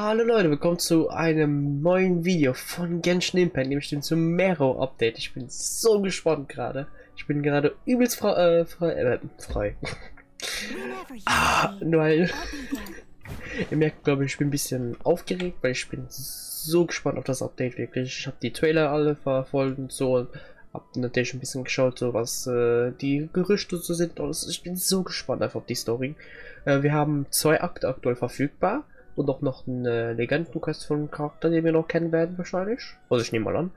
Hallo Leute, willkommen zu einem neuen Video von Genshin Impact, nämlich dem Sumeru Update. Ich bin so gespannt gerade. Ich bin gerade übelst frei. Weil ihr merkt, glaube ich, ich bin ein bisschen aufgeregt, weil ich bin so gespannt auf das Update wirklich. Ich habe die Trailer alle verfolgt und so und habe natürlich ein bisschen geschaut, so was die Gerüchte so sind. Und ich bin so gespannt einfach auf die Story. Wir haben 2 Akte aktuell verfügbar. Und auch noch eine Legendenquest von einem Charakter, den wir noch kennen werden wahrscheinlich. Also ich nehme mal an.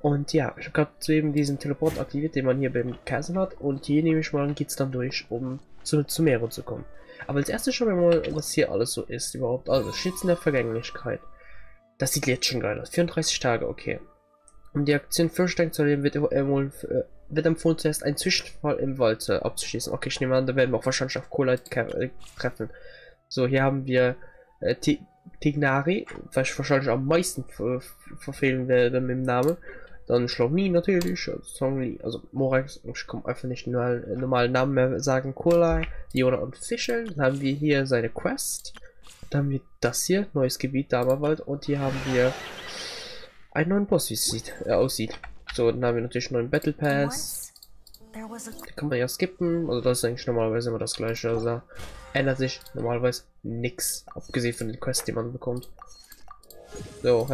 Und ja, ich habe gerade eben diesen Teleport aktiviert, den man hier beim Castle hat. Und hier nehme ich mal an, geht es dann durch, um zu Sumeru zu kommen. Aber als erstes schauen wir mal, was hier alles so ist überhaupt. Also Schützen der Vergänglichkeit. Das sieht jetzt schon geil aus. 34 Tage, okay. Um die Aktion fürstellen zu erleben, wird empfohlen, zuerst einen Zwischenfall im Wald abzuschließen. Okay, ich nehme an, da werden wir auch wahrscheinlich auf KOBALT treffen. So, hier haben wir Tignari, was ich wahrscheinlich am meisten verfehlen werde mit dem Namen. Dann Schlongli natürlich, also Morax, ich komme einfach nicht nur normalen Namen mehr sagen, Kulai, Diona und Fischel. Dann haben wir hier seine Quest. Dann haben wir das hier, neues Gebiet, Dammerwald. Und hier haben wir einen neuen Boss, wie es aussieht. So, dann haben wir natürlich einen neuen Battle Pass. Den kann man ja skippen, also das ist eigentlich normalerweise immer das gleiche, also da ändert sich normalerweise nichts, abgesehen von den Quests, die man bekommt. So,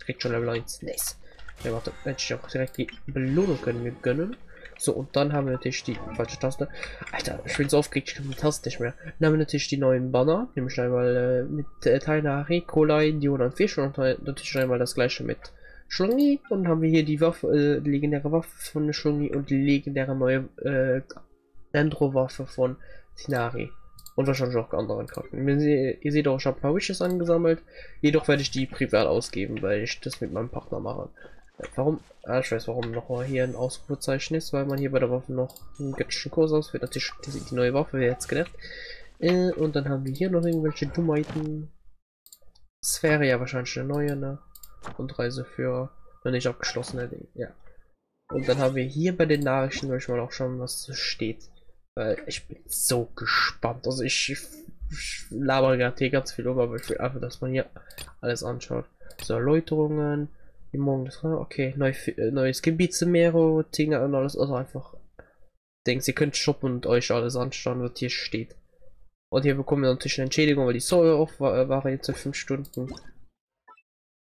kriegt schon Level 1, nice. Ja, warte, hätte ich auch direkt die Belohnung können wir gönnen. So, und dann haben wir natürlich die falsche Taste. Alter, ich bin so aufgeregt, ich kann die Taste nicht mehr. Dann haben wir natürlich die neuen Banner, nämlich einmal mit Tainari, Kolai, Diona und Fisch und natürlich einmal das gleiche mit Schlongi, und haben wir hier die Waffe, legendäre Waffe von Schlongi und die legendäre neue Endro-Waffe von Tinari. Und wahrscheinlich auch anderen Karten. Ihr seht auch, ich habe ein paar Wishes angesammelt. Jedoch werde ich die privat ausgeben, weil ich das mit meinem Partner mache. Warum? Ich weiß warum noch mal hier ein Ausrufezeichen ist, weil man hier bei der Waffe noch einen göttlichen Kurs ausführt. Natürlich die neue Waffe, wäre jetzt gedacht. Und dann haben wir hier noch irgendwelche Dummheiten. Es wäre ja wahrscheinlich eine neue, ne? Und Reiseführer, noch nicht abgeschlossen, ja. Und dann haben wir hier bei den Nachrichten, will ich mal auch schauen, was steht. Weil ich bin so gespannt. Also ich labere gerade hier ganz viel aber ich will einfach, dass man hier alles anschaut. So, Erläuterungen, die morgen das okay, neues Gebiet Sumeru, Dinge und alles, also einfach. Denkt, ihr könnt shoppen und euch alles anschauen, was hier steht. Und hier bekommen wir natürlich eine Entschädigung, weil die Zoll auch war jetzt in 5 Stunden.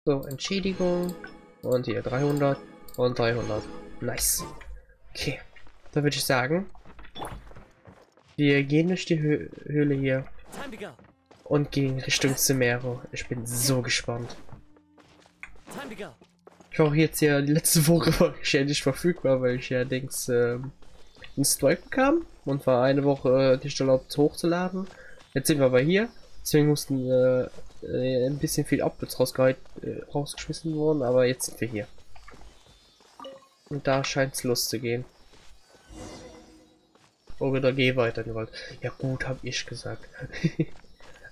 So, Entschädigung. Und hier 300 und 300. Nice. Okay. Da würde ich sagen, wir gehen durch die Höhle hier und gehen Richtung Sumeru. Ich bin so gespannt. Ich war auch jetzt hier, die letzte Woche war ich ja nicht verfügbar, weil ich ja denkst einen Strike bekam und war eine Woche nicht erlaubt hochzuladen. Jetzt sind wir aber hier, deswegen mussten ein bisschen viel Uploads rausgeschmissen worden, aber jetzt sind wir hier. Und da scheint es loszugehen. Oder geh weiter in den Wald. Ja gut, habe ich gesagt.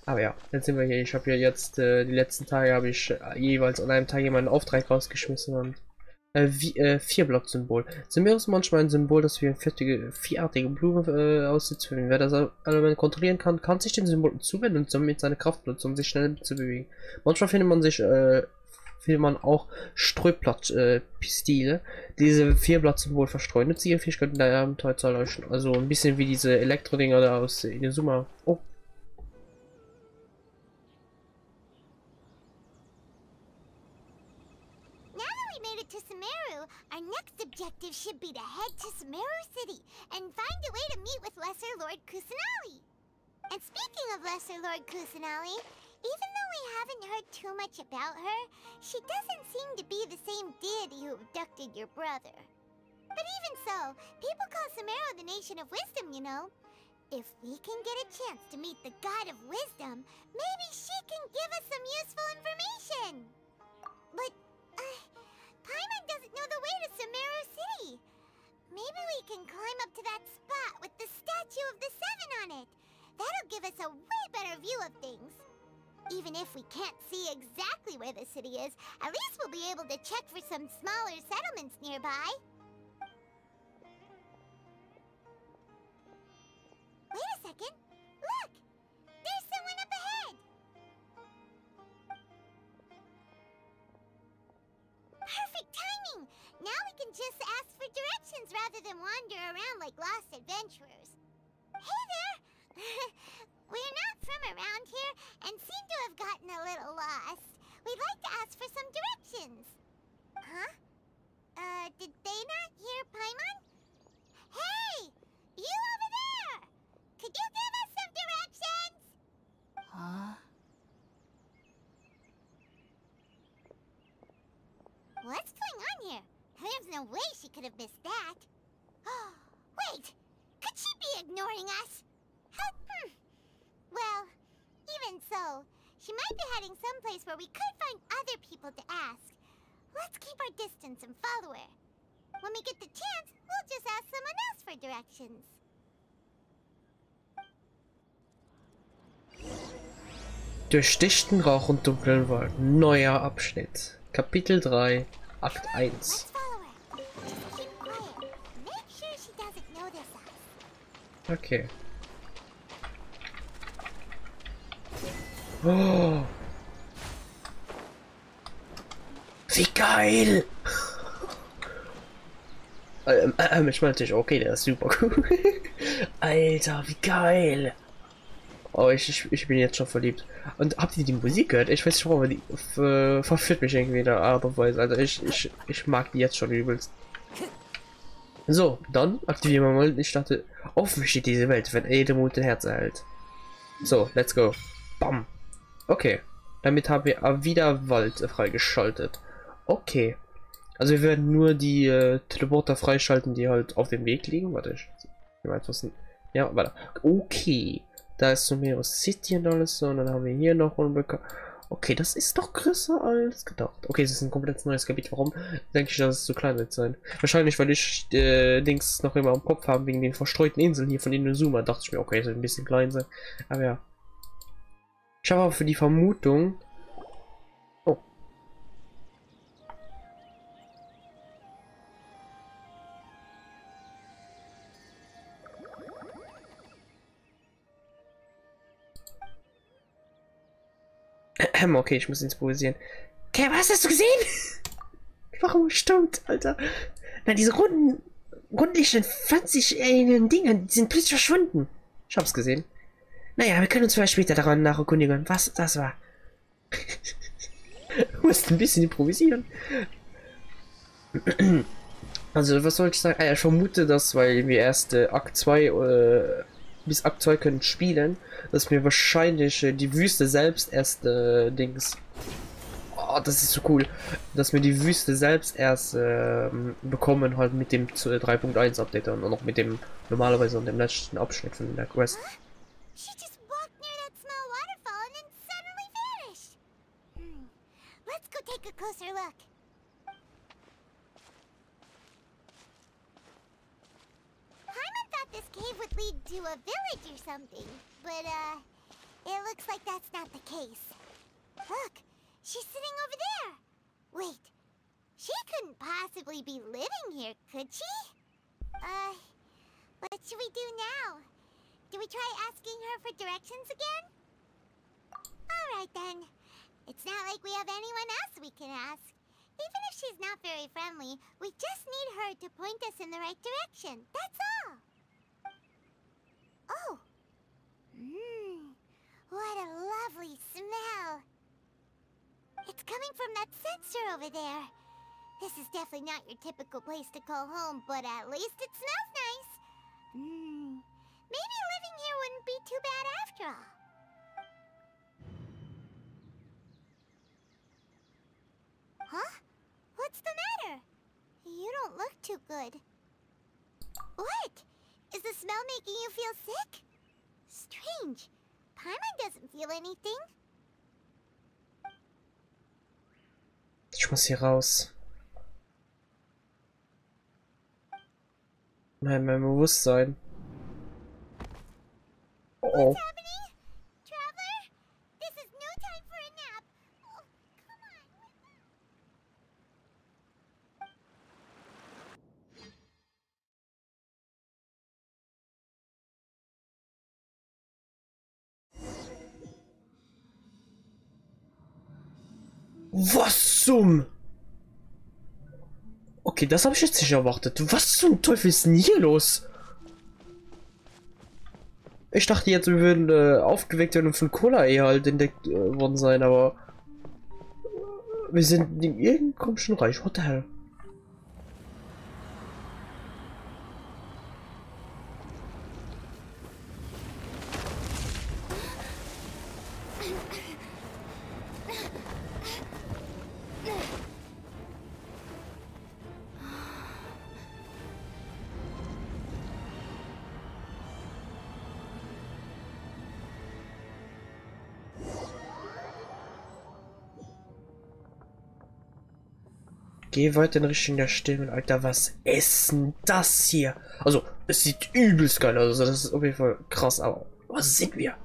Aber ja, jetzt sind wir hier. Ich habe ja jetzt die letzten Tage habe ich jeweils an einem Tag jemanden Auftrag rausgeschmissen und 4-Block-Symbol. Sumeru ist manchmal ein Symbol, das wie eine vierartige Blume aussieht. Wer das Element kontrollieren kann, kann sich den Symbol zuwenden und somit seine Kraft nutzen, um sich schnell zu bewegen. Manchmal findet man auch Streublatt-Pistile, diese 4-Blatt-Symbol verstreuen. Nützt ihre Fähigkeiten der Abenteuer zu erleuchten. Also ein bisschen wie diese Elektro-Dinger da aus Inazuma. Oh. To Sumeru, our next objective should be to head to Sumeru City and find a way to meet with Lesser Lord Kusanali. And speaking of Lesser Lord Kusanali, even though we haven't heard too much about her, she doesn't seem to be the same deity who abducted your brother. But even so, people call Sumeru the Nation of Wisdom, you know. If we can get a chance to meet the God of Wisdom, maybe she can give us some useful information. But, Paimon doesn't know the way to Sumeru City. Maybe we can climb up to that spot with the statue of the Seven on it. That'll give us a way better view of things. Even if we can't see exactly where the city is, at least we'll be able to check for some smaller settlements nearby. Wait a second. Look! There's someone up ahead! just ask for directions rather than wander around like lost adventurers. Hey there! We're not from around here and seem to have gotten a little lost. We'd like to ask for some directions. Huh? Did they not hear Paimon? Hey! You over there! Could you give us some directions? Huh? What's going on here? There's no way she could have missed that. Wait! Could she be ignoring us? Well, even so, she might be heading someplace where we could find other people to ask. Let's keep our distance and follow her. When we get the chance, we'll just ask someone else for directions. Durch dichten Rauch und dunklen Wald. Neuer Abschnitt. Kapitel 3, Akt 1. Let's follow her. Just keep quiet. Make sure she doesn't notice us. Okay. Oh. Wie geil! Ich meine natürlich, okay, der ist super cool. Alter, wie geil! Oh, ich bin jetzt schon verliebt. Und habt ihr die Musik gehört? Ich weiß nicht warum, aber die verführt mich irgendwie in der Art und Weise. Also ich mag die jetzt schon übelst. So, dann aktivieren wir mal. Ich dachte, offen steht diese Welt, wenn Edemut den Herz erhält. So, let's go. Bam. Okay. Damit haben wir wieder Wald freigeschaltet. Okay. Also wir werden nur die Teleporter freischalten, die halt auf dem Weg liegen. Warte, ich weiß was. Ja, warte. Okay. Da ist Sumeru City und alles so. Und dann haben wir hier noch unbekannt. Okay, das ist doch größer als gedacht. Okay, es ist ein komplett neues Gebiet. Warum denke ich, dass es zu klein wird sein? Wahrscheinlich, weil ich Dings noch immer im Kopf habe wegen den verstreuten Inseln hier von Inazuma. Dachte ich mir, okay, es wird ein bisschen klein sein. Aber ja. Ich habe aber für die Vermutung. Oh. Okay, ich muss improvisieren. Okay, was hast du gesehen? Warum stimmt, Alter? Na, diese rundlichen, pflanzlichen Dinger, die sind plötzlich verschwunden. Ich hab's gesehen. Naja, wir können uns vielleicht später daran nacherkundigen, was das war. Du musst ein bisschen improvisieren. Also, was soll ich sagen? Ich vermute das, weil wir erst Akt 2 bis Akt 2 können spielen, dass wir wahrscheinlich die Wüste selbst erst Dings. Oh, das ist so cool, dass wir die Wüste selbst erst bekommen, halt mit dem 3.1 Update und noch mit dem normalerweise und dem letzten Abschnitt von der Quest. She just walked near that small waterfall and then suddenly vanished. Let's go take a closer look. Paimon thought this cave would lead to a village or something, but it looks like that's not the case. Look, she's sitting over there. Wait, she couldn't possibly be living here, could she? What should we do now? Do we try asking her for directions again? Alright then. It's not like we have anyone else we can ask. Even if she's not very friendly, we just need her to point us in the right direction. That's all. Oh. What a lovely smell. It's coming from that sensor over there. This is definitely not your typical place to call home, but at least it smells nice. Maybe living here wouldn't be too bad after all. Huh? What's the matter? You don't look too good. What? Is the smell making you feel sick? Strange. Paimon doesn't feel anything. Ich muss hier raus. Mein Bewusstsein. Oh. What's happening? Traveler? This is no time for a nap. Oh, come on. Was zum? Okay, das habe ich jetzt nicht erwartet. Was zum Teufel ist denn hier los? Ich dachte jetzt, wir würden aufgeweckt werden und von Cola halt entdeckt worden sein, aber wir sind in irgendeinem komischen Reich. What the hell? Geh weiter in Richtung der Stimmen, Alter. Was ist denn das hier? Also, es sieht übelst geil aus. Also, das ist auf jeden Fall krass, aber was sind wir?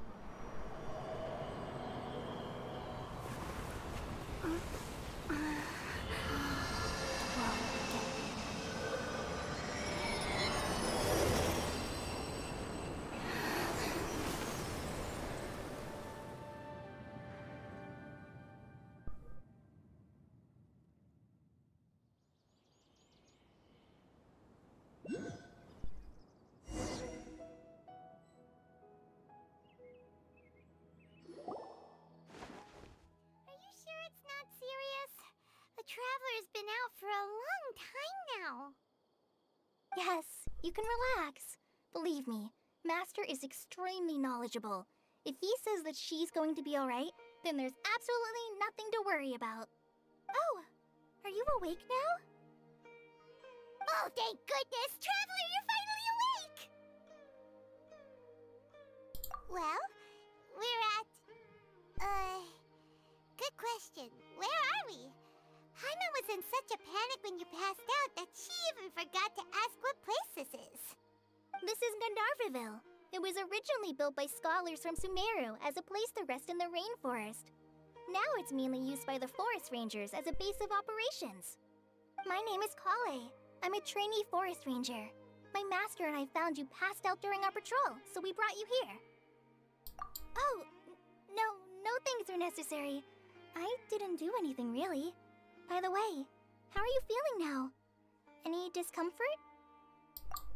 Traveler's been out for a long time now. Yes, you can relax. Believe me, Master is extremely knowledgeable. If he says that she's going to be alright, then there's absolutely nothing to worry about. Oh, are you awake now? Oh, thank goodness! Traveler, you're finally awake! Well, we're at... good question. Where are we? Hyman was in such a panic when you passed out that she even forgot to ask what place this is. This is Gandharvaville. It was originally built by scholars from Sumeru as a place to rest in the rainforest. Now it's mainly used by the forest rangers as a base of operations. My name is Kale. I'm a trainee forest ranger. My master and I found you passed out during our patrol, so we brought you here. Oh, no things are necessary. I didn't do anything really. By the way, how are you feeling now? Any discomfort?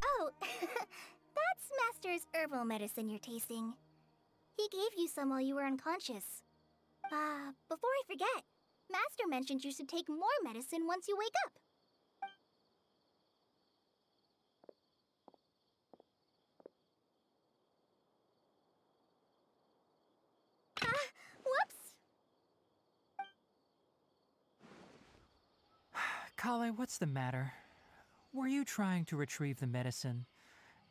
Oh, that's Master's herbal medicine you're tasting. He gave you some while you were unconscious. Before I forget, Master mentioned you should take more medicine once you wake up. Whoops! Kale, what's the matter? Were you trying to retrieve the medicine?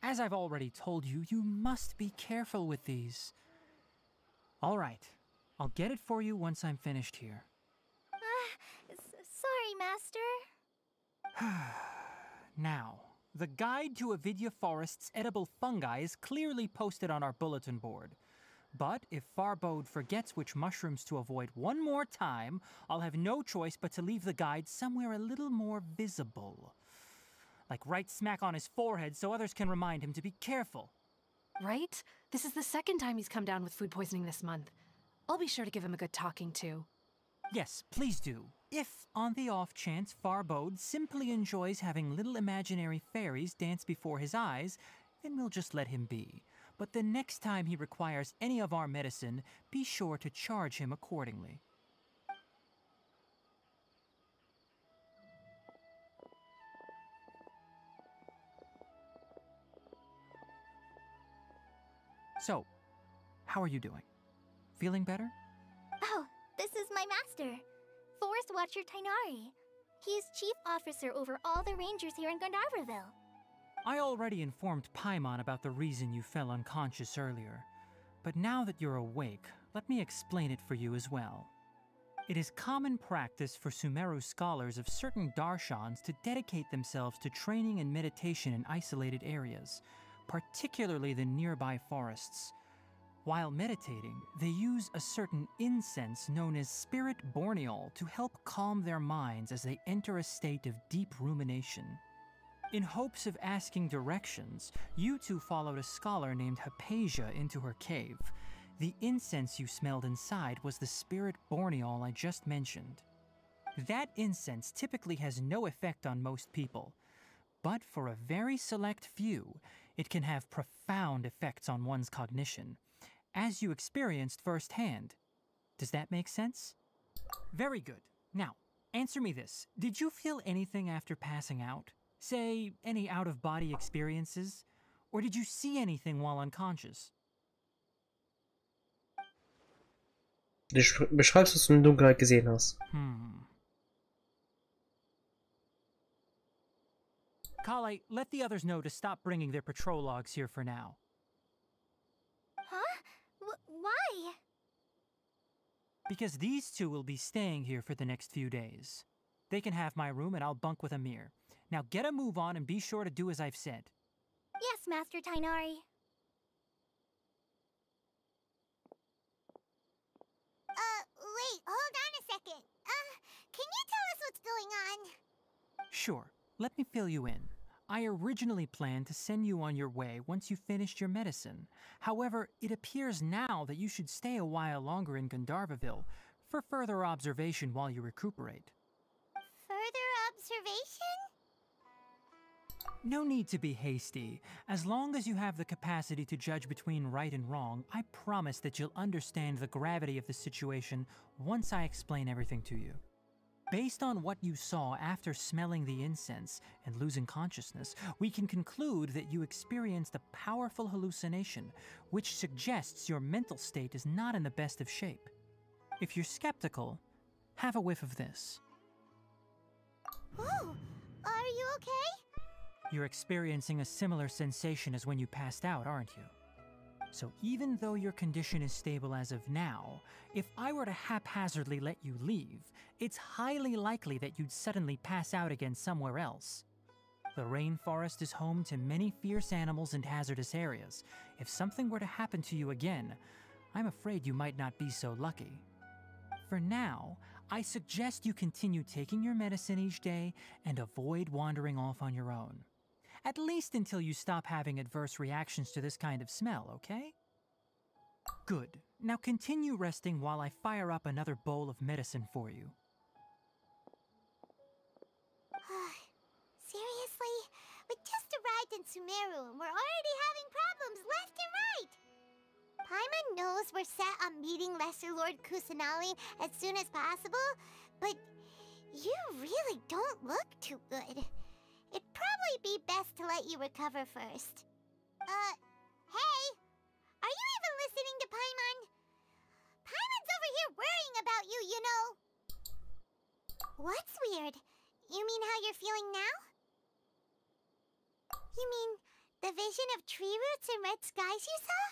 As I've already told you, you must be careful with these. All right, I'll get it for you once I'm finished here. Sorry, Master. Now, the guide to Avidya Forest's edible fungi is clearly posted on our bulletin board. But if Farbode forgets which mushrooms to avoid one more time, I'll have no choice but to leave the guide somewhere a little more visible. Like right smack on his forehead so others can remind him to be careful. Right? This is the second time he's come down with food poisoning this month. I'll be sure to give him a good talking to. Yes, please do. If, on the off chance, Farbode simply enjoys having little imaginary fairies dance before his eyes, then we'll just let him be. But the next time he requires any of our medicine, be sure to charge him accordingly. So, how are you doing? Feeling better? Oh, this is my master, Forest Watcher Tainari. He is chief officer over all the rangers here in Gandharvaville. I already informed Paimon about the reason you fell unconscious earlier. But now that you're awake, let me explain it for you as well. It is common practice for Sumeru scholars of certain darshans to dedicate themselves to training and meditation in isolated areas, particularly the nearby forests. While meditating, they use a certain incense known as Spirit Borneol to help calm their minds as they enter a state of deep rumination. In hopes of asking directions, you two followed a scholar named Hypatia into her cave. The incense you smelled inside was the Spirit Borneol I just mentioned. That incense typically has no effect on most people, but for a very select few, it can have profound effects on one's cognition, as you experienced firsthand. Does that make sense? Very good. Now, answer me this. Did you feel anything after passing out? Say, any out-of-body experiences? Or did you see anything while unconscious? Du beschreibst, was du in Dunkelheit gesehen hast. Kale, let the others know to stop bringing their patrol logs here for now. Huh? Why? Because these two will be staying here for the next few days. They can have my room and I'll bunk with Amir. Now get a move on and be sure to do as I've said. Yes, Master Tighnari. Wait, hold on a second. Can you tell us what's going on? Sure, let me fill you in. I originally planned to send you on your way once you finished your medicine. However, it appears now that you should stay a while longer in Gandharvaville for further observation while you recuperate. Further observation? No need to be hasty. As long as you have the capacity to judge between right and wrong, I promise that you'll understand the gravity of the situation once I explain everything to you. Based on what you saw after smelling the incense and losing consciousness, we can conclude that you experienced a powerful hallucination, which suggests your mental state is not in the best of shape. If you're skeptical, have a whiff of this. Oh, are you okay? You're experiencing a similar sensation as when you passed out, aren't you? So even though your condition is stable as of now, if I were to haphazardly let you leave, it's highly likely that you'd suddenly pass out again somewhere else. The rainforest is home to many fierce animals and hazardous areas. If something were to happen to you again, I'm afraid you might not be so lucky. For now, I suggest you continue taking your medicine each day and avoid wandering off on your own. At least until you stop having adverse reactions to this kind of smell, okay? Good. Now continue resting while I fire up another bowl of medicine for you. Seriously? We just arrived in Sumeru and we're already having problems left and right! Paimon knows we're set on meeting Lesser Lord Kusanali as soon as possible, but you really don't look too good. It'd probably be best to let you recover first. Hey! Are you even listening to Paimon? Paimon's over here worrying about you, you know! What's weird? You mean how you're feeling now? You mean the vision of tree roots and red skies you saw?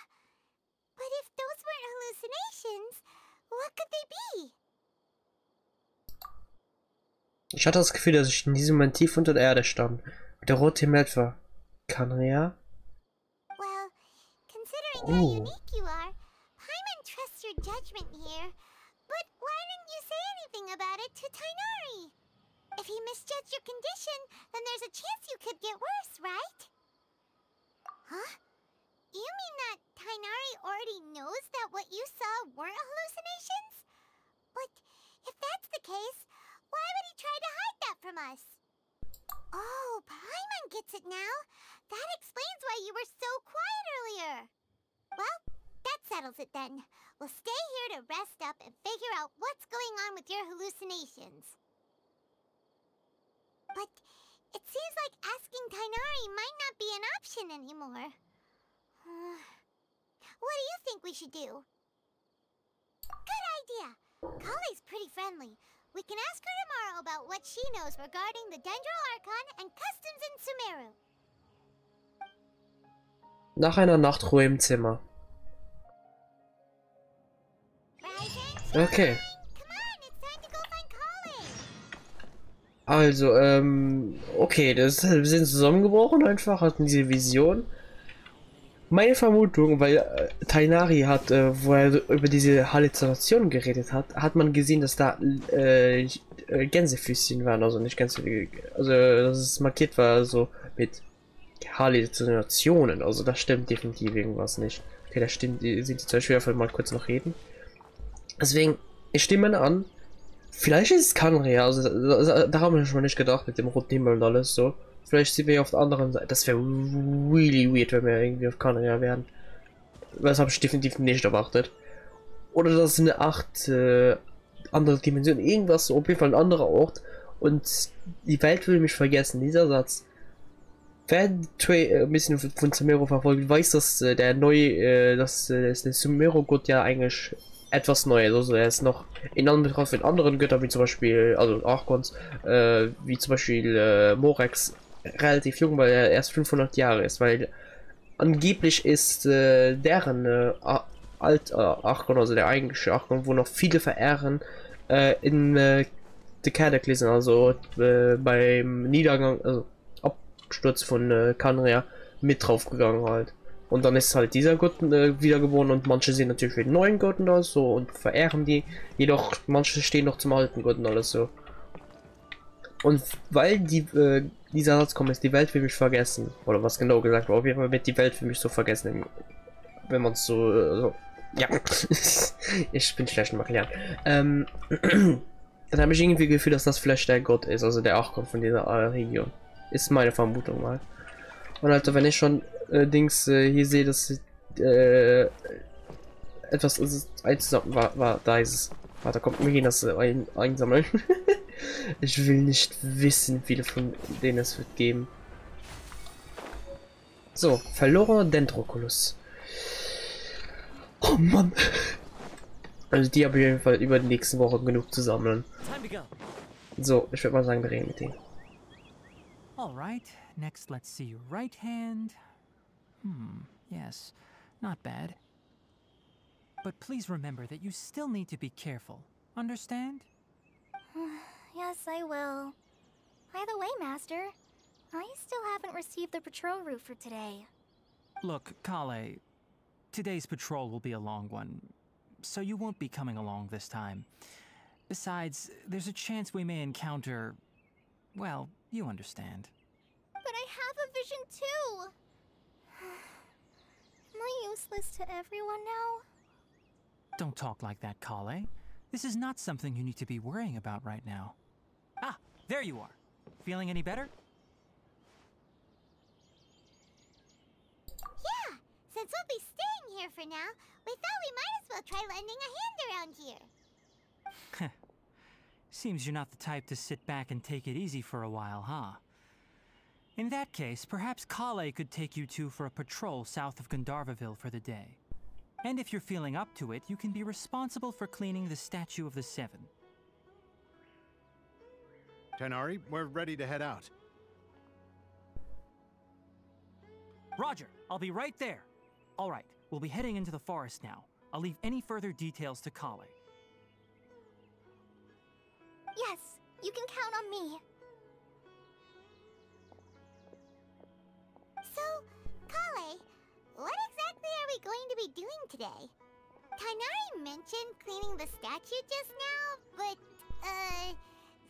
But if those weren't hallucinations, what could they be? Ich hatte das Gefühl, dass ich in diesem Moment tief unter der Erde stand. Der rote Himmel etwa. Kanria? Well, considering how unique you are, Paimon trusts your judgment here. But why didn't you say anything about it to Tighnari? If he misjudged your condition, then there's a chance you could get worse, right? Huh? You mean that Tighnari already knows that what you saw weren't hallucinations? But if that's the case, why would he try to hide that from us? Oh, Paimon gets it now. That explains why you were so quiet earlier. Well, that settles it then. We'll stay here to rest up and figure out what's going on with your hallucinations. But it seems like asking Tighnari might not be an option anymore. What do you think we should do? Good idea. Kale's pretty friendly. We can ask her tomorrow about what she knows regarding the Dendro Archon and customs in Sumeru. Nach einer Nachtruhe im Zimmer. Ryzen, Okay. come on, it's time to go find Kale. Also, okay, wir sind zusammengebrochen einfach, hatten diese Vision. Meine Vermutung, weil Tighnari hat, wo er über diese Halluzination geredet hat, hat man gesehen, dass da Gänsefüßchen waren, also nicht Gänse, also dass es markiert war, so mit Halluzinationen, also da stimmt definitiv irgendwas nicht. Okay, das stimmt, sind die zwei Schwerfälle mal kurz noch reden. Deswegen, ich stimme an, Vielleicht ist es Kanria, also da haben wir schon mal nicht gedacht mit dem roten Himmel und alles so. Vielleicht sind wir auf der anderen Seite. Das wäre really weird, wenn wir irgendwie auf Kanria wären. Das habe ich definitiv nicht erwartet. Oder das ist eine andere Dimension, irgendwas, so auf jeden Fall ein anderer Ort. Und die Welt will mich vergessen, dieser Satz. Wer ein bisschen von Sumeru verfolgt, weiß, dass der neue, dass der Sumeru-Gott ja eigentlich etwas Neues, also er ist noch in Anbetracht von anderen Göttern, wie zum Beispiel, also Archons, wie zum Beispiel Morex, relativ jung, weil er erst 500 Jahre ist, weil angeblich ist deren Archon, also der eigentliche Archon, wo noch viele verehren, in The Cataclysm, also beim Niedergang, also Absturz von Kanria mit draufgegangen halt. Und dann ist halt dieser Gott wiedergeboren und manche sehen natürlich für den neuen Gott und alles so und verehren die. Jedoch manche stehen noch zum alten Gott und alles so. Und weil dieser Satz kommt, ist die Welt will mich vergessen. Oder was genau gesagt war, auf jeden Fall wird die Welt für mich so vergessen. Wenn man es so, ja. Ich bin schlecht im Erklären. Dann habe ich irgendwie das Gefühl, dass das vielleicht der Gott ist, also der auch kommt von dieser Region. Ist meine Vermutung mal. Und Alter, wenn ich schon hier sehe, dass etwas ist einzusammeln war, da ist es. Warte, kommt mir gehen das einsammeln. Ich will nicht wissen, wie viele von denen es wird geben. So, verlorener Dendroculus. Oh Mann. Also die habe ich auf jeden Fall über die nächsten Wochen genug zu sammeln. So, ich würde mal sagen, wir reden mit denen. Alright, next let's see your right hand. Yes, not bad. But please remember that you still need to be careful. Understand? Yes, I will. By the way, Master, I still haven't received the patrol route for today. Look, Kale, today's patrol will be a long one, so you won't be coming along this time. Besides, there's a chance we may encounter... well, you understand. But I have a vision too! Am I useless to everyone now? Don't talk like that, Kale. This is not something you need to be worrying about right now. Ah, there you are. Feeling any better? Yeah! Since we'll be staying here for now, we thought we might as well try lending a hand around here. Seems you're not the type to sit back and take it easy for a while, huh? In that case, perhaps Kale could take you two for a patrol south of Gandharvaville for the day. And if you're feeling up to it, you can be responsible for cleaning the Statue of the Seven. Tenari, we're ready to head out. Roger, I'll be right there. All right, we'll be heading into the forest now. I'll leave any further details to Kale. Yes, you can count on me. So, Kale, what exactly are we going to be doing today? Tainari mentioned cleaning the statue just now, but,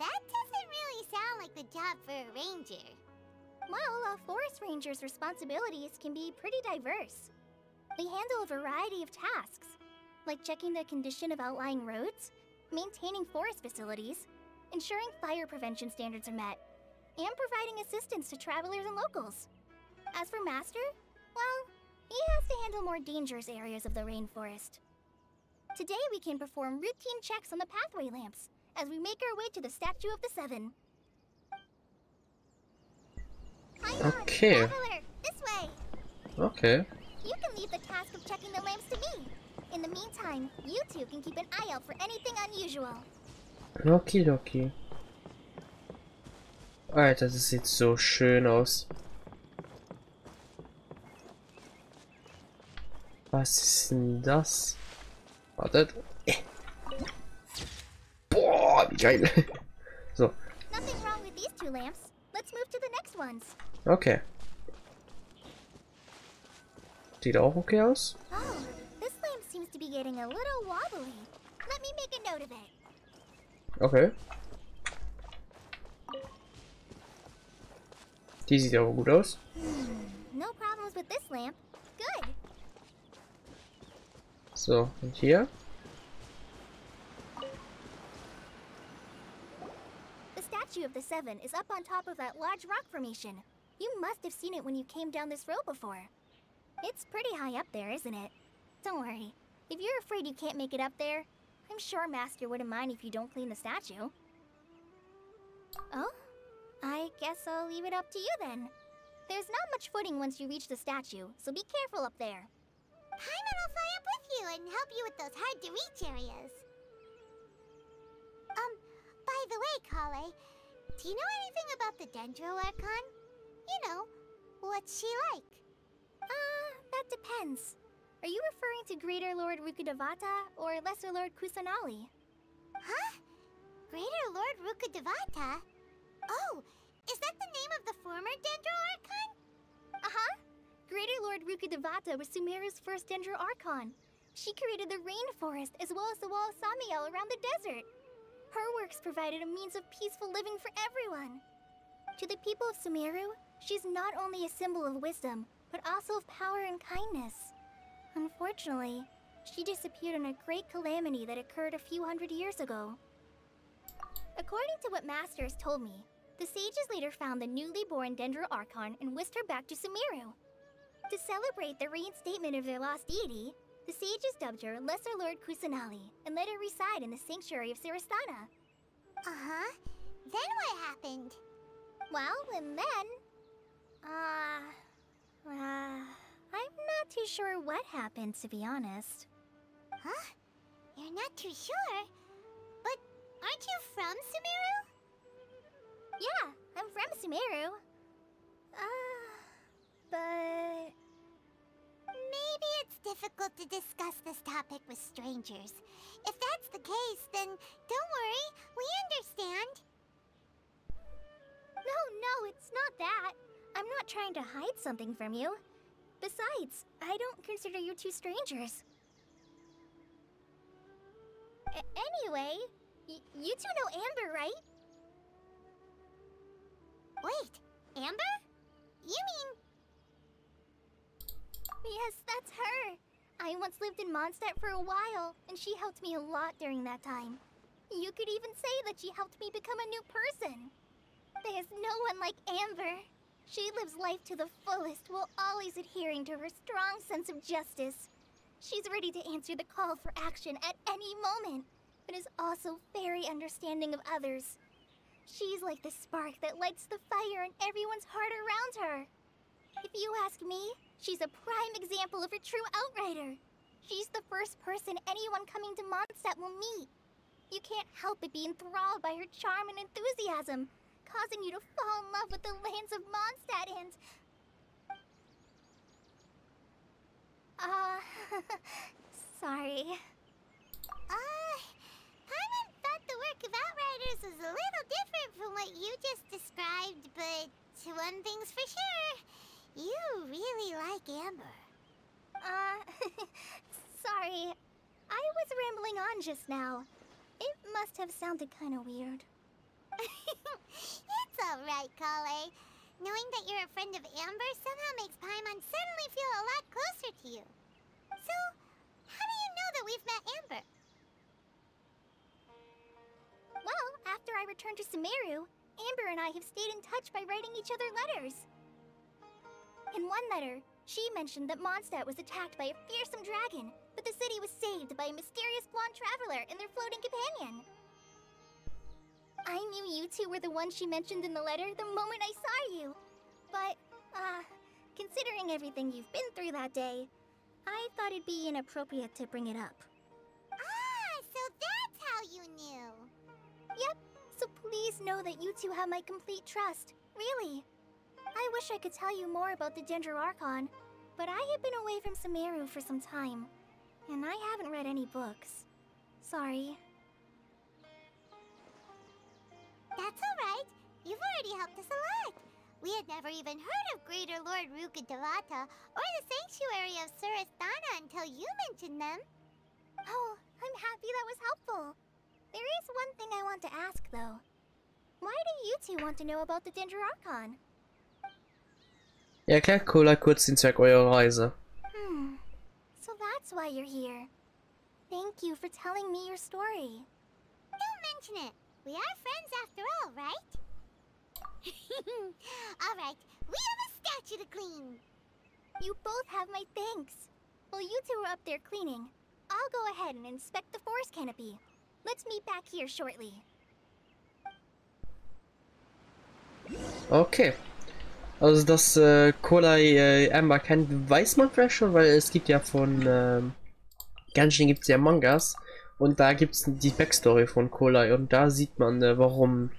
that doesn't really sound like the job for a ranger. Well, a forest ranger's responsibilities can be pretty diverse. They handle a variety of tasks, like checking the condition of outlying roads, maintaining forest facilities, ensuring fire prevention standards are met, and providing assistance to travelers and locals. As for Master, well, he has to handle more dangerous areas of the rainforest. Today we can perform routine checks on the pathway lamps as we make our way to the Statue of the Seven. Okay. Traveler, this way! Okay. You can leave the task of checking the lamps to me. In the meantime, you two can keep an eye out for anything unusual. Okidoki. Alter, das sieht so schön aus. Was ist denn das? Wartet. Boah, wie geil. So. Nothing wrong with these two lamps. Let's move to the next ones. Okay. Sieht auch okay aus. Oh, this lamp seems to be getting a little wobbly. Let me make a note of it. Okay. Die sieht aber gut aus. No problems with this lamp. Good. So, und hier? 7 is up on top of that large rock formation. You must have seen it when you came down this road before. It's pretty high up there, isn't it? Don't worry. If you're afraid you can't make it up there, I'm sure Master wouldn't mind if you don't clean the statue. Oh? I guess I'll leave it up to you then. There's not much footing once you reach the statue, so be careful up there. Paimon will fly up with you and help you with those hard-to-reach areas. By the way, Kale, do you know anything about the Dendro Archon? You know, what's she like? That depends. Are you referring to Greater Lord Rukkhadevata or Lesser Lord Kusanali? Huh? Greater Lord Rukkhadevata? Oh, is that the name of the former Dendro Archon? Uh-huh. Greater Lord Rukkhadevata was Sumeru's first Dendro Archon. She created the rainforest as well as the wall of Samiel around the desert. Her works provided a means of peaceful living for everyone. To the people of Sumeru, she's not only a symbol of wisdom, but also of power and kindness. Unfortunately, she disappeared in a great calamity that occurred a few hundred years ago. According to what Master has told me, the sages later found the newly born Dendro Archon and whisked her back to Sumeru. To celebrate the reinstatement of their lost deity, the sages dubbed her Lesser Lord Kusanali and let her reside in the sanctuary of Siristana. Uh-huh. Then what happened? Well, and then... I'm not too sure what happened, to be honest. Huh? You're not too sure? But aren't you from Sumeru? Yeah, I'm from Sumeru. But... Maybe it's difficult to discuss this topic with strangers. If that's the case, then don't worry, we understand. No, it's not that. I'm not trying to hide something from you. Besides, I don't consider you two strangers. Anyway, you two know Amber, right? Wait, Amber? You mean... Yes, that's her. I once lived in Mondstadt for a while, and she helped me a lot during that time. You could even say that she helped me become a new person. There's no one like Amber. She lives life to the fullest while always adhering to her strong sense of justice. She's ready to answer the call for action at any moment, but is also very understanding of others. She's like the spark that lights the fire in everyone's heart around her. If you ask me, she's a prime example of a true outrider. She's the first person anyone coming to Mondstadt will meet. You can't help but be enthralled by her charm and enthusiasm, causing you to fall in love with the lands of Mondstadt and... sorry. Paimon thought the work of Outriders was a little different from what you just described, but one thing's for sure. You really like Amber. Sorry. I was rambling on just now. It must have sounded kind of weird. It's alright, Kale. Knowing that you're a friend of Amber somehow makes Paimon suddenly feel a lot closer to you. So, how do you know that we've met Amber? Well, after I returned to Sumeru, Amber and I have stayed in touch by writing each other letters. In one letter, she mentioned that Mondstadt was attacked by a fearsome dragon, but the city was saved by a mysterious blonde traveler and their floating companion. I knew you two were the ones she mentioned in the letter the moment I saw you. But, considering everything you've been through that day, I thought it'd be inappropriate to bring it up. Ah, so that's how you knew. Yep, so please know that you two have my complete trust, really. I wish I could tell you more about the Dendro Archon, but I have been away from Sumeru for some time, and I haven't read any books. Sorry. That's alright. You've already helped us a lot. We had never even heard of Greater Lord Rukkhadevata or the Sanctuary of Siristana until you mentioned them. Oh, I'm happy that was helpful. There is one thing I want to ask, though. Why do you two want to know about the Dendro Archon? Erklärt Cola kurz den Zweck eurer Reise. So that's why you're here. Thank you for telling me your story. Don't mention it. We are friends after all, right? Alright, we have a statue to clean. You both have my thanks. While you two are up there cleaning, I'll go ahead and inspect the forest canopy. Let's meet back here shortly. Okay. Also, dass Kolai Amber kennt, weiß man vielleicht schon, weil es gibt ja von Genshin gibt es ja Mangas und da gibt es die Backstory von Kolai und da sieht man, warum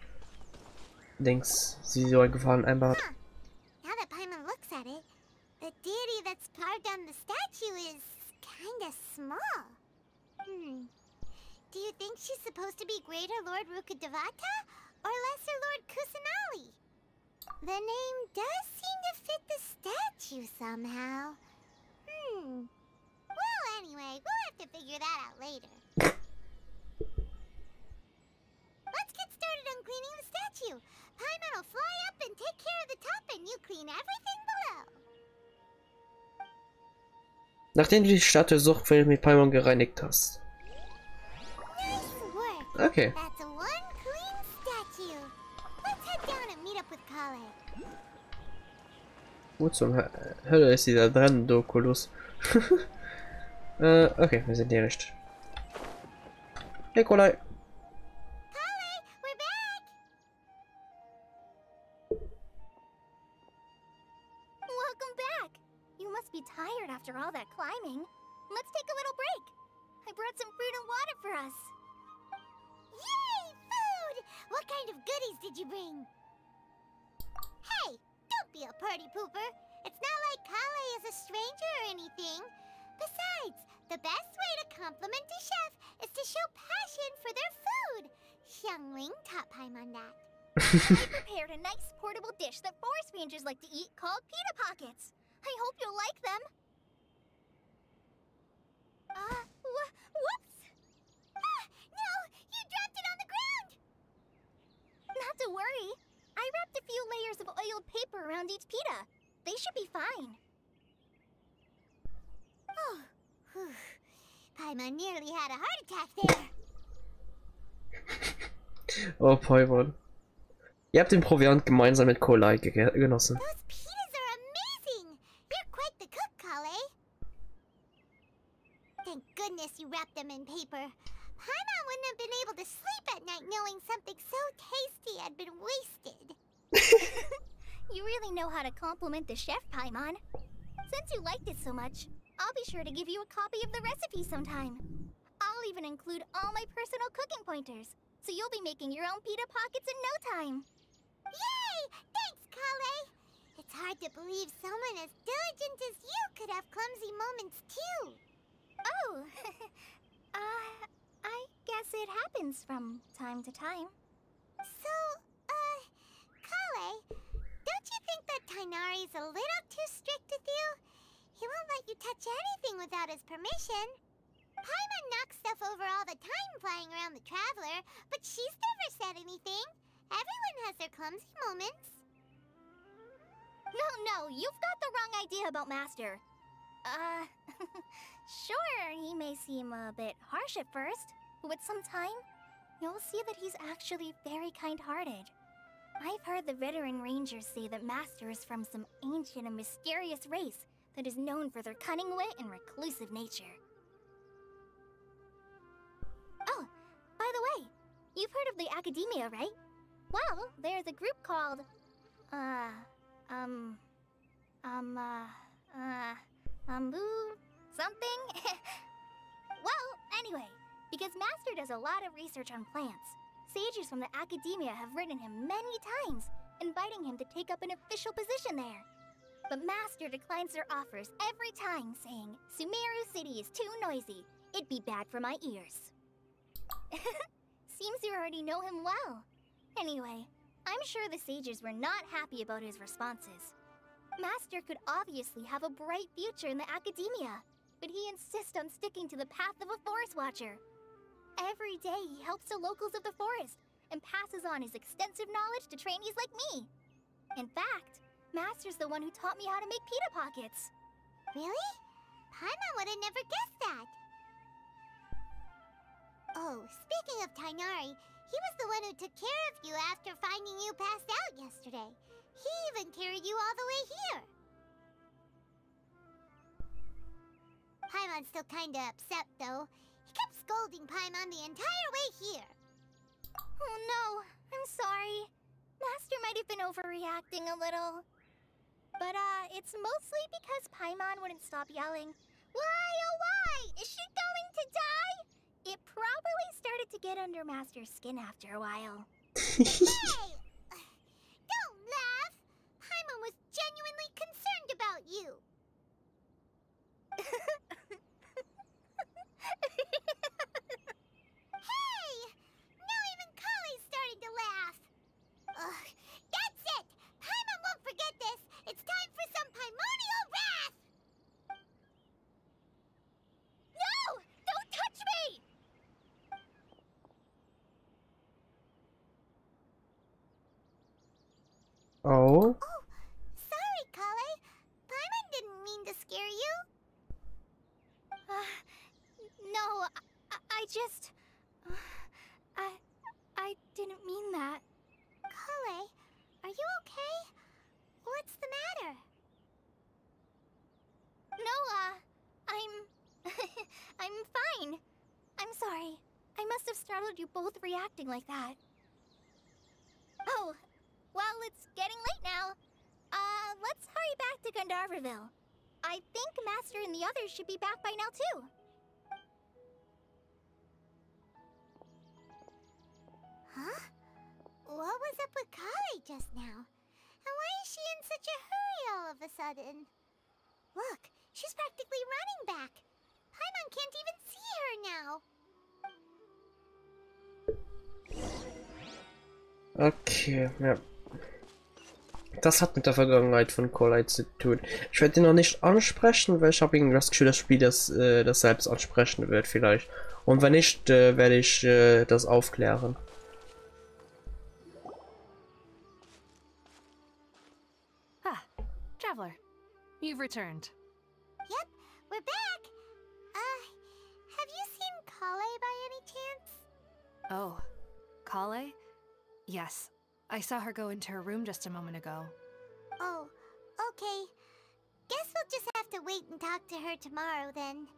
sie so einen Gefallen Amber hat. Now that Paimon looks at it, the deity that's carved on the statue is kinda small. Do you think she's supposed to be Greater Lord Rukkhadevata or Lesser Lord Kusanali? The name does seem to fit the statue somehow. Well, anyway, we'll have to figure that out later. Let's get started on cleaning the statue. Paimon will fly up and take care of the top and you clean everything below. Nachdem du die Statue sorgfältig mit Paimon gereinigt hast. Nice work. Okay. That's one clean statue. Let's head down and meet up with Kale. Wo zum Hölle ist dieser brennende Oculus? Okay, wir sind hier nicht. Hey, Kolai. Kale, we're back. Welcome back. You must be tired after all that climbing. Let's take a little break. I brought some fruit and water for us. Yay, food! What kind of goodies did you bring? Hey, don't be a party pooper. It's not like Kale is a stranger or anything. Besides, the best way to compliment a chef is to show passion for their food. Xiangling taught Paimon that. I prepared a nice portable dish that forest rangers like to eat called pita pockets. I hope you'll like them. Whoops! Ah, no! You dropped it on the ground! Not to worry. I wrapped a few layers of oiled paper around each pita. They should be fine. Oh, whew. Paimon nearly had a heart attack there. Oh, Paimon. Ihr habt den Proviant gemeinsam mit Kolai genossen. Those pitas are amazing! You're quite the cook, Kale. Thank goodness you wrapped them in paper. Paimon wouldn't have been able to sleep at night knowing something so tasty had been wasted. You really know how to compliment the chef, Paimon. Since you liked it so much, I'll be sure to give you a copy of the recipe sometime. I'll even include all my personal cooking pointers, so you'll be making your own pita pockets in no time. Yay! Thanks, Kale! It's hard to believe someone as diligent as you could have clumsy moments too. Oh, I guess it happens from time to time. So, Kale, don't you think that Tainari's a little too strict with you? He won't let you touch anything without his permission. Paimon knocks stuff over all the time flying around the Traveler, but she's never said anything. Everyone has their clumsy moments. No, you've got the wrong idea about Master. Sure, he may seem a bit harsh at first, but with some time, you'll see that he's actually very kind-hearted. I've heard the veteran rangers say that Master is from some ancient and mysterious race that is known for their cunning wit and reclusive nature. Oh, by the way, you've heard of the Academia, right? Well, there's a group called, something? Well, anyway, because Master does a lot of research on plants, sages from the Academia have written him many times, inviting him to take up an official position there. But Master declines their offers every time, saying, Sumeru City is too noisy. It'd be bad for my ears. Seems you already know him well. Anyway, I'm sure the sages were not happy about his responses. Master could obviously have a bright future in the Academia, but he insists on sticking to the path of a forest watcher. Every day he helps the locals of the forest and passes on his extensive knowledge to trainees like me. In fact, Master's the one who taught me how to make pita pockets. Really? Paimon would have never guessed that. Oh, speaking of Tainari, He was the one who took care of you after finding you passed out yesterday. He even carried you all the way here. Paimon's still kinda upset, though. He kept scolding Paimon the entire way here. Oh no, I'm sorry. Master might have been overreacting a little. But, it's mostly because Paimon wouldn't stop yelling, "Why, oh why? Is she going to die?" It probably started to get under Master's skin after a while. Hey! Don't laugh! Paimon was genuinely concerned about you. Hey! Now even Kale's starting to laugh. Ugh, that's it! Paimon won't forget this! It's time for some Paimonial wrath! No! Don't touch me! Oh? Oh, sorry, Kale. Paimon didn't mean to scare you. No, I just... I didn't mean that. Kale, are you okay? What's the matter? No, I'm fine. I'm sorry. I must have startled you both reacting like that. Oh, well, it's getting late now. Let's hurry back to Gandharville. I think Master and the others should be back by now, too. Huh? What was up with Kale just now? And why is she in such a hurry all of a sudden? Look, she's practically running back. Paimon can't even see her now. Okay, ja. Das hat mit der Vergangenheit von Kolai zu tun. Ich werde ihn noch nicht ansprechen, weil ich habe irgendwie das Gefühl, das Spiel das selbst ansprechen wird vielleicht. Und wenn nicht, werde ich das aufklären. Ah, Traveler, you've returned. Yep, we're back. Have you seen Kale by any chance? Oh, Kale? Yes, I saw her go into her room just a moment ago. Oh, okay. Guess we'll just have to wait and talk to her tomorrow then.